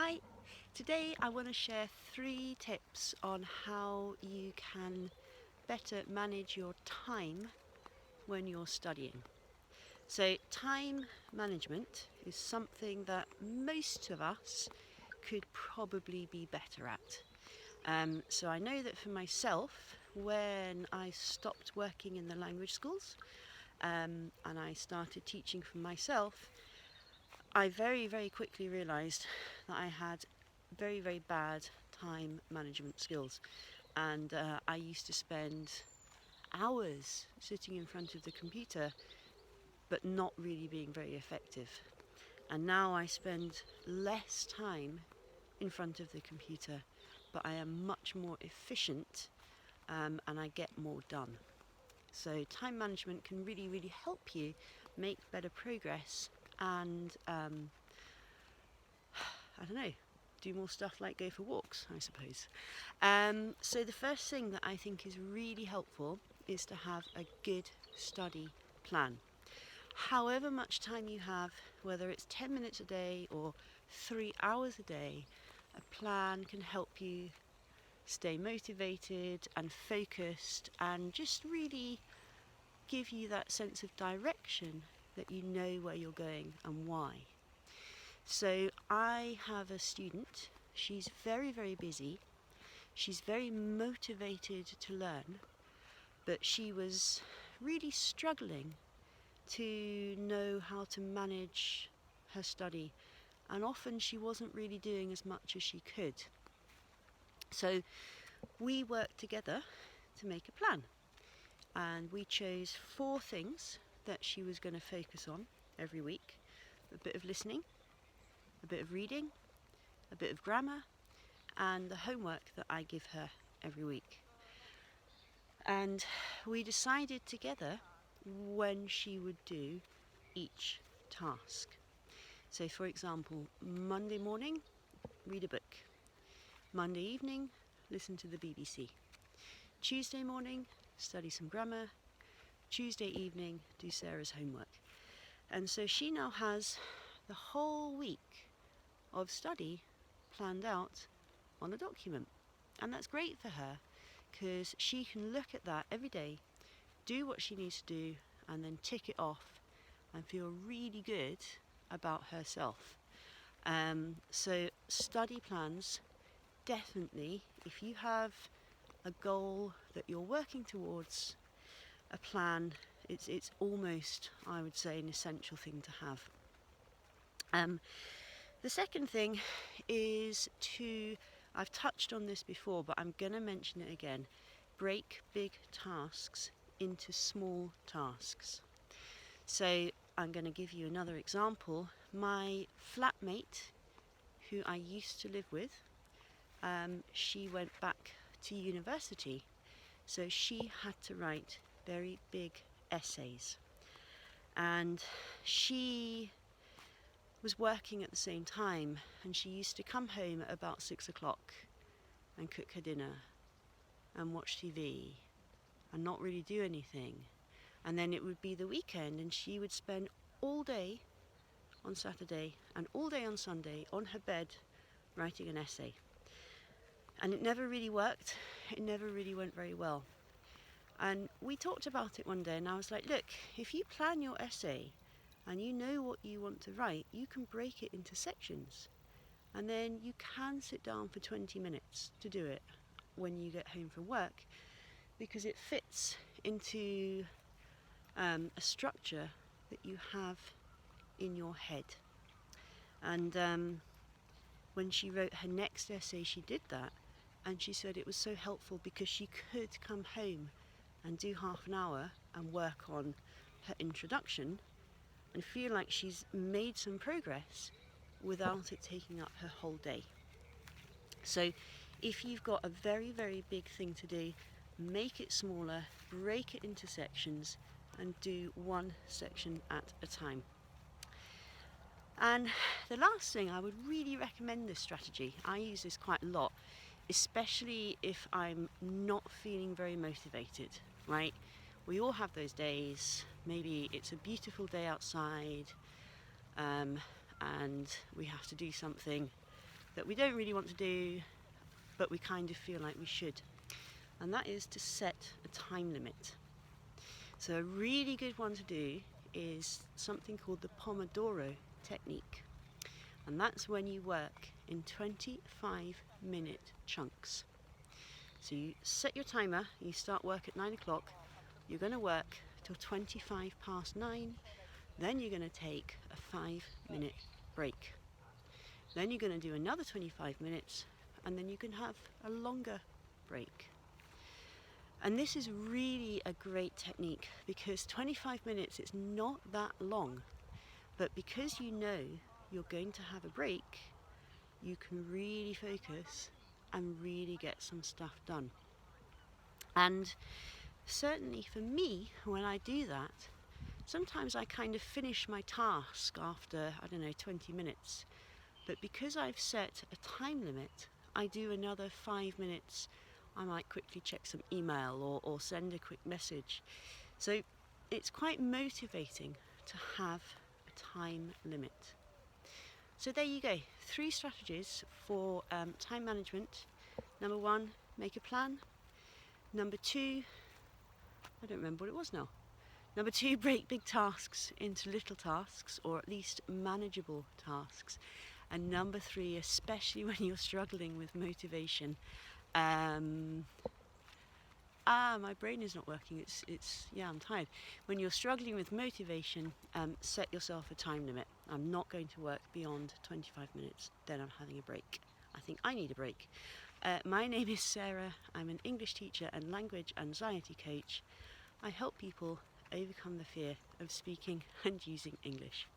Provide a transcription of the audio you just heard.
Hi, today I want to share 3 tips on how you can better manage your time when you're studying. So, time management is something that most of us could probably be better at. So, I know that for myself, when I stopped working in the language schools and I started teaching for myself, I very quickly realised that I had very bad time management skills, and I used to spend hours sitting in front of the computer but not really being very effective. And now I spend less time in front of the computer, but I am much more efficient and I get more done. So, time management can really help you make better progress and I don't know, do more stuff like go for walks, I suppose. So the first thing that I think is really helpful is to have a good study plan. However much time you have, whether it's 10 minutes a day or 3 hours a day, a plan can help you stay motivated and focused and just really give you that sense of direction that you know where you're going and why. So I have a student, she's very busy, she's very motivated to learn, but she was really struggling to know how to manage her study, and often she wasn't really doing as much as she could. So we worked together to make a plan, and we chose 4 things that she was going to focus on every week: a bit of listening, a bit of reading, a bit of grammar, and the homework that I give her every week. And we decided together when she would do each task. So, for example, Monday morning, read a book. Monday evening, listen to the BBC. Tuesday morning, study some grammar. Tuesday evening, do Sarah's homework. And so she now has the whole week of study planned out on a document. And that's great for her because she can look at that every day, do what she needs to do, and then tick it off and feel really good about herself. So study plans, definitely, if you have a goal that you're working towards, a plan, it's almost, I would say, an essential thing to have. The second thing is I've touched on this before, but I'm going to mention it again, break big tasks into small tasks. So I'm going to give you another example. My flatmate, who I used to live with, she went back to university, so she had to write very big essays. And she was working at the same time, and she used to come home at about 6 o'clock and cook her dinner and watch TV and not really do anything. And then it would be the weekend, and she would spend all day on Saturday and all day on Sunday on her bed writing an essay. And it never really worked. It never really went very well. And we talked about it one day, and I was like, look, if you plan your essay and you know what you want to write, you can break it into sections. And then you can sit down for 20 minutes to do it when you get home from work, because it fits into a structure that you have in your head. And when she wrote her next essay, she did that, and she said it was so helpful because she could come home and do half an hour and work on her introduction and feel like she's made some progress without it taking up her whole day. So if you've got a very big thing to do, make it smaller, break it into sections, and do one section at a time. And the last thing, I would really recommend this strategy. I use this quite a lot, especially if I'm not feeling very motivated, right? We all have those days. Maybe it's a beautiful day outside, and we have to do something that we don't really want to do, but we kind of feel like we should. And that is to set a time limit. So a really good one to do is something called the Pomodoro technique. And that's when you work in 25-minute chunks. So you set your timer, you start work at 9 o'clock, you're going to work till 25 past 9, then you're going to take a 5-minute break. Then you're going to do another 25 minutes, and then you can have a longer break. And this is really a great technique because 25 minutes is not that long, but because you know you're going to have a break, you can really focus and really get some stuff done. And certainly for me, when I do that, sometimes I kind of finish my task after, 20 minutes. But because I've set a time limit, I do another 5 minutes. I might quickly check some email or send a quick message. So it's quite motivating to have a time limit. So there you go, 3 strategies for time management. Number 1, make a plan. Number 2, I don't remember what it was now. Number 2, break big tasks into little tasks, or at least manageable tasks. And number 3, especially when you're struggling with motivation, my brain is not working. I'm tired. When you're struggling with motivation, set yourself a time limit. I'm not going to work beyond 25 minutes, then I'm having a break. I think I need a break. My name is Sarah. I'm an English teacher and language anxiety coach. I help people overcome the fear of speaking and using English.